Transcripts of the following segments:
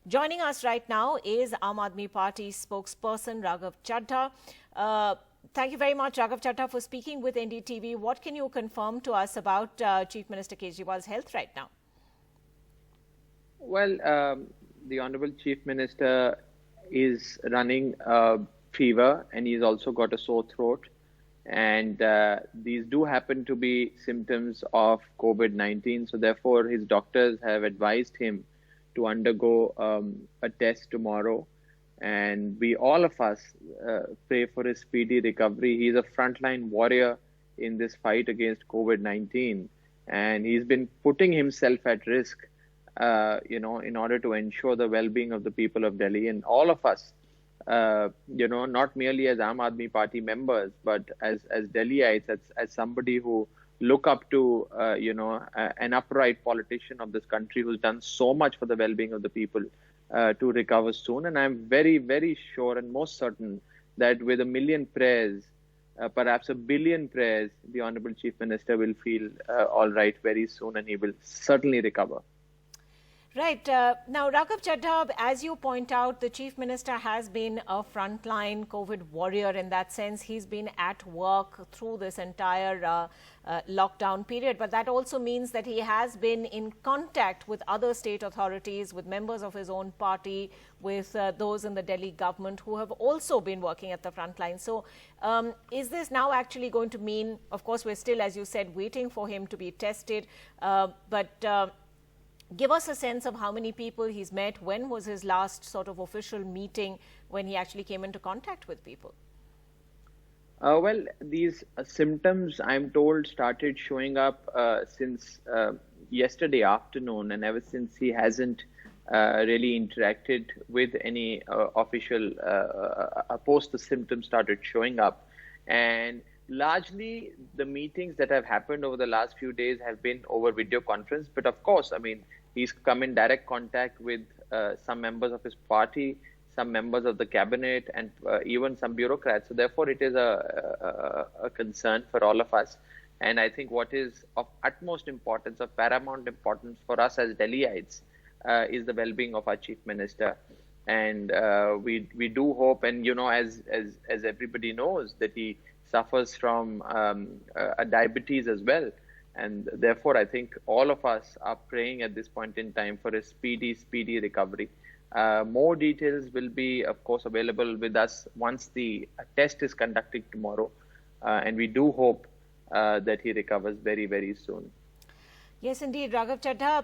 Joining us right now is Aam Aadmi Party spokesperson Raghav Chaddha. Thank you very much, Raghav Chaddha, for speaking with NDTV. What can you confirm to us about Chief Minister Kejriwal's health right now? Well, the Honorable Chief Minister is running a fever and he's also got a sore throat. And these do happen to be symptoms of COVID-19. So therefore, his doctors have advised him to undergo a test tomorrow. And we, all of us, pray for his speedy recovery. He's a frontline warrior in this fight against COVID-19. And he's been putting himself at risk, in order to ensure the well-being of the people of Delhi. And all of us, not merely as Aam Aadmi Party members, but as Delhiites, as somebody who look up to, an upright politician of this country who's done so much for the well-being of the people, to recover soon. And I'm very, very sure and most certain that with a million prayers, perhaps a billion prayers, the Honorable Chief Minister will feel all right very soon and he will certainly recover. Right. Now, Raghav Chaddha, as you point out, the Chief Minister has been a frontline COVID warrior. In that sense, he's been at work through this entire lockdown period. But that also means that he has been in contact with other state authorities, with members of his own party, with those in the Delhi government who have also been working at the front line. So is this now actually going to mean, of course, we're still, as you said, waiting for him to be tested, but give us a sense of how many people he's met. When was his last sort of official meeting when he actually came into contact with people? Well, these symptoms, I'm told, started showing up since yesterday afternoon, and ever since he hasn't really interacted with any official post the symptoms started showing up. And largely, the meetings that have happened over the last few days have been over video conference. But of course, I mean, he's come in direct contact with some members of his party, some members of the cabinet, and even some bureaucrats. So therefore, it is a concern for all of us. And I think what is of utmost importance, of paramount importance for us as Delhiites, is the well-being of our Chief Minister. And we do hope, and as everybody knows, that he suffers from a diabetes as well. And therefore, I think all of us are praying at this point in time for a speedy recovery. More details will be, of course, available with us once the test is conducted tomorrow. And we do hope that he recovers very, very soon. Yes, indeed, Raghav Chaddha,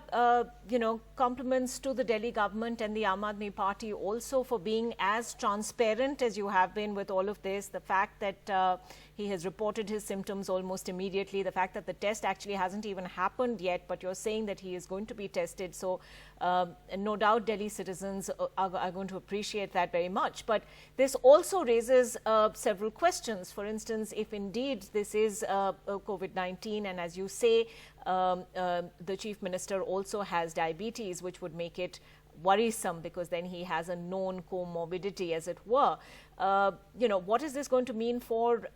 compliments to the Delhi government and the Aam Aadmi Party also for being as transparent as you have been with all of this. The fact that he has reported his symptoms almost immediately, the fact that the test actually hasn't even happened yet, but you're saying that he is going to be tested. So no doubt Delhi citizens are going to appreciate that very much. But this also raises several questions. For instance, if indeed this is COVID-19, and as you say, the Chief Minister also has diabetes, which would make it worrisome because then he has a known comorbidity, as it were. What is this going to mean for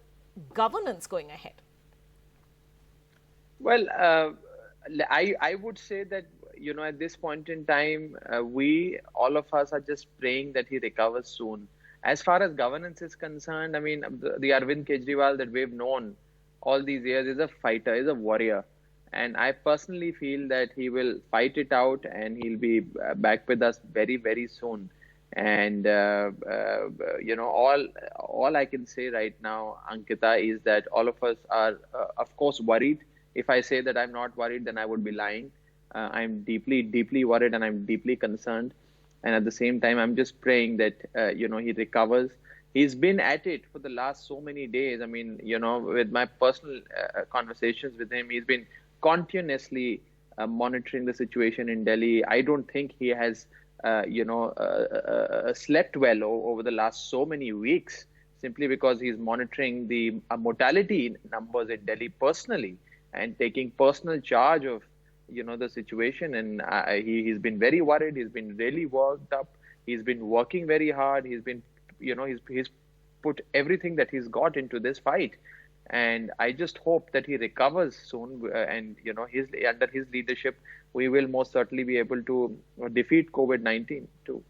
governance going ahead? Well, I would say that, at this point in time, all of us are just praying that he recovers soon. As far as governance is concerned, I mean, the Arvind Kejriwal that we've known all these years is a fighter, is a warrior. And I personally feel that he will fight it out and he'll be back with us very, very soon. And, all I can say right now, Ankita, is that all of us are, of course, worried. If I say that I'm not worried, then I would be lying. I'm deeply, deeply worried and I'm deeply concerned. And at the same time, I'm just praying that, he recovers. He's been at it for the last so many days. I mean, with my personal conversations with him, he's been continuously monitoring the situation in Delhi. I don't think he has, slept well over the last so many weeks, simply because he's monitoring the mortality numbers in Delhi personally and taking personal charge of, the situation. And he's been very worried. He's been really worked up. He's been working very hard. He's been, he's put everything that he's got into this fight. And I just hope that he recovers soon, and under his leadership, we will most certainly be able to defeat COVID-19 too.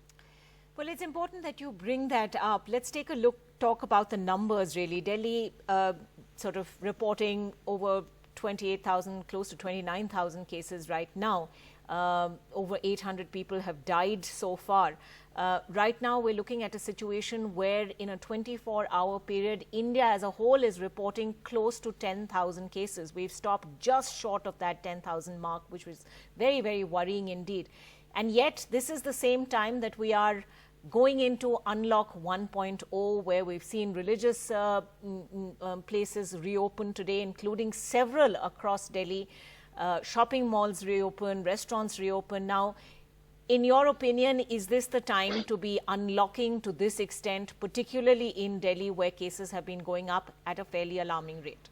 Well, it's important that you bring that up. Let's take a look, talk about the numbers really. Delhi sort of reporting over 28,000, close to 29,000 cases right now. Over 800 people have died so far. Right now, we're looking at a situation where in a 24-hour period, India as a whole is reporting close to 10,000 cases. We've stopped just short of that 10,000 mark, which was very, very worrying indeed. And yet, this is the same time that we are going into Unlock 1.0, where we've seen religious places reopen today, including several across Delhi. Shopping malls reopen, restaurants reopen. Now, in your opinion, is this the time to be unlocking to this extent, particularly in Delhi, where cases have been going up at a fairly alarming rate?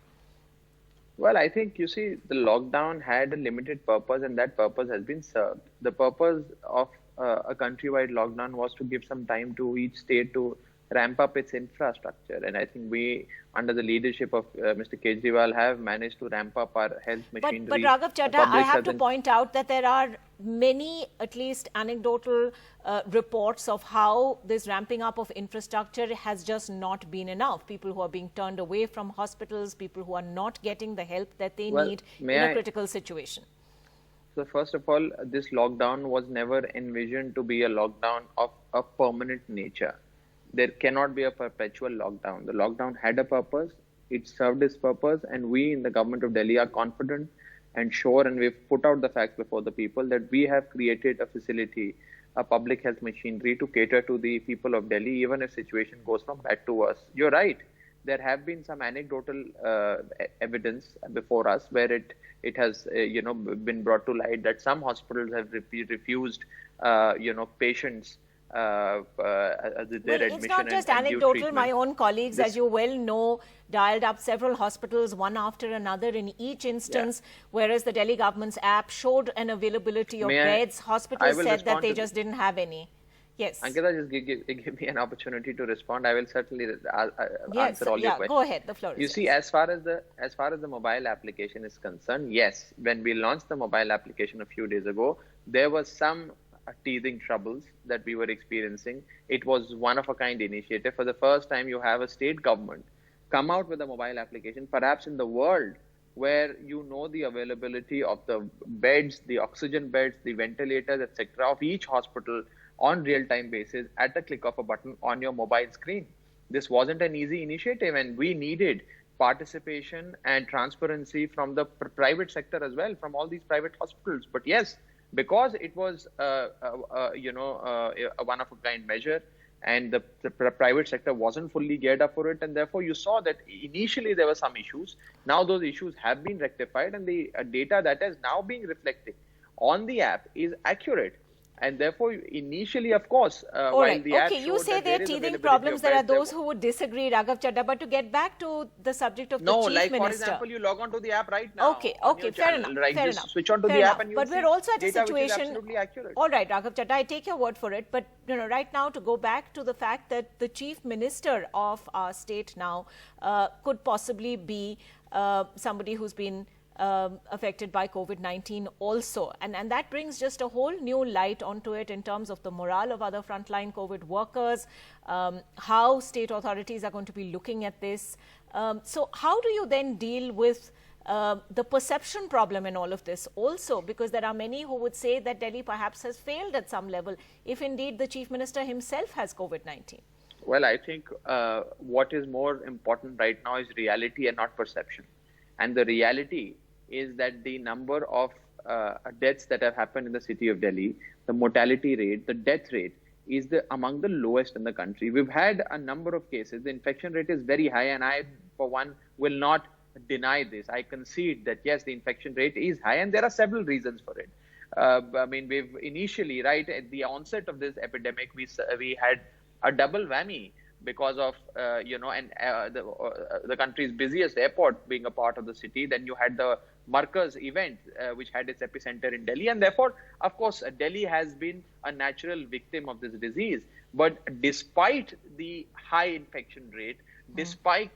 Well, I think, you see, the lockdown had a limited purpose, and that purpose has been served. The purpose of a countrywide lockdown was to give some time to each state to ramp up its infrastructure. And I think we, under the leadership of Mr. Kejriwal, have managed to ramp up our health machinery. But Raghav Chadha, I have to point out that there are many, at least anecdotal reports of how this ramping up of infrastructure has just not been enough. People who are being turned away from hospitals, people who are not getting the help that they need in a critical situation. So first of all, this lockdown was never envisioned to be a lockdown of a permanent nature. There cannot be a perpetual lockdown. The lockdown had a purpose, it served its purpose, and we in the government of Delhi are confident and sure, and we've put out the facts before the people that we have created a facility, a public health machinery to cater to the people of Delhi, even if situation goes from bad to worse. You're right. There have been some anecdotal evidence before us where it has been brought to light that some hospitals have refused patients their admission. It's not just anecdotal. My own colleagues, as you well know, dialed up several hospitals one after another in each instance, whereas the Delhi government's app showed an availability of beds. Hospitals said that they just didn't have any. Yes. Ankita, just give me an opportunity to respond. I will certainly answer all your questions. Go ahead. The floor is yours. You see, as far as the mobile application is concerned, yes, when we launched the mobile application a few days ago, there was some teething troubles that we were experiencing. It was one of a kind initiative. For the first time, you have a state government come out with a mobile application, perhaps in the world, where you know the availability of the beds, the oxygen beds, the ventilators, etc., of each hospital on real-time basis at the click of a button on your mobile screen. This wasn't an easy initiative, and we needed participation and transparency from the private sector as well, from all these private hospitals. But yes, because it was a one-of-a-kind measure, and the private sector wasn't fully geared up for it, and therefore you saw that initially there were some issues. Now those issues have been rectified, and the data that is now being reflected on the app is accurate. And therefore, initially, of course, while the app you say there are teething problems, there are those who would disagree, Raghav Chadha. But to get back to the subject of the Chief Minister. For example, you log on to the app right now. Okay, fair enough. Fair enough. Switch on to the app and you But we're also at a situation. Absolutely accurate. All right, Raghav Chadha, I take your word for it. But right now, to go back to the fact that the Chief Minister of our state now could possibly be somebody who's been affected by COVID-19 also. And that brings just a whole new light onto it in terms of the morale of other frontline COVID workers, how state authorities are going to be looking at this. So how do you then deal with the perception problem in all of this also? Because there are many who would say that Delhi perhaps has failed at some level, if indeed the Chief Minister himself has COVID-19. Well, I think what is more important right now is reality and not perception. And the reality is that the number of deaths that have happened in the city of Delhi, the mortality rate, the death rate is among the lowest in the country. We've had a number of cases. The infection rate is very high, and I, for one, will not deny this. I concede that, yes, the infection rate is high, and there are several reasons for it. I mean, we've initially, right, at the onset of this epidemic, we had a double whammy because of, the country's busiest airport being a part of the city. Then you had the Markaz event, which had its epicenter in Delhi. And therefore, of course, Delhi has been a natural victim of this disease. But despite the high infection rate, despite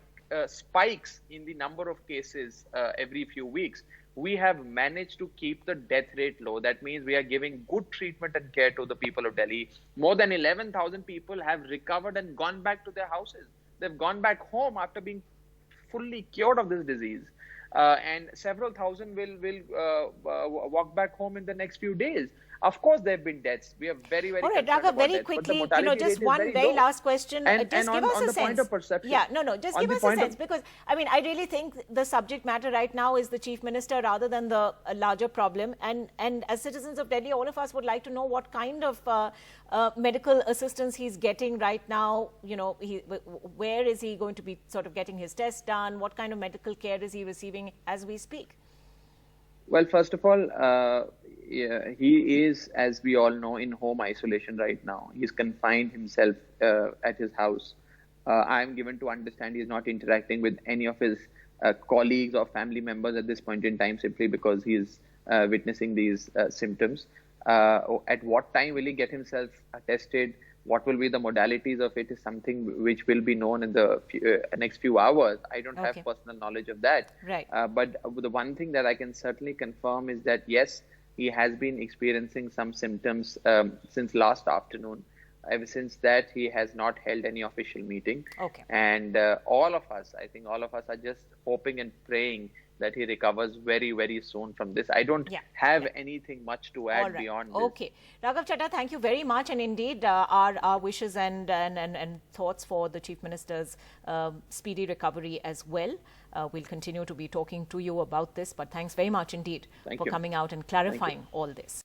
spikes in the number of cases every few weeks, we have managed to keep the death rate low. That means we are giving good treatment and care to the people of Delhi. More than 11,000 people have recovered and gone back to their houses. They've gone back home after being fully cured of this disease. And several thousand will walk back home in the next few days. Of course, there have been deaths. We are very, very all right, concerned Raghav, about very deaths, but the quickly, mortality just rate is one very low. last question. And Just give on us a the sense. point of perception. Yeah, no, just on give the us a point sense, of- because I mean, I really think the subject matter right now is the Chief Minister rather than the larger problem. And as citizens of Delhi, all of us would like to know what kind of medical assistance he's getting right now. You know, where is he going to be sort of getting his tests done? What kind of medical care is he receiving as we speak? Well, first of all, yeah, he is, as we all know, in home isolation right now. He's confined himself at his house. I'm given to understand he's not interacting with any of his colleagues or family members at this point in time, simply because he's witnessing these symptoms. At what time will he get himself tested? What will be the modalities of it is something which will be known in the next few hours. I don't have personal knowledge of that. Right. But the one thing that I can certainly confirm is that, yes, he has been experiencing some symptoms since last afternoon. Ever since that, he has not held any official meeting. Okay. And all of us, I think all of us are just hoping and praying that he recovers very, very soon from this. I don't have anything much to add beyond this. Okay. Raghav Chadha, thank you very much. And indeed, our wishes and thoughts for the Chief Minister's speedy recovery as well. We'll continue to be talking to you about this. But thanks very much indeed for coming out and clarifying all this.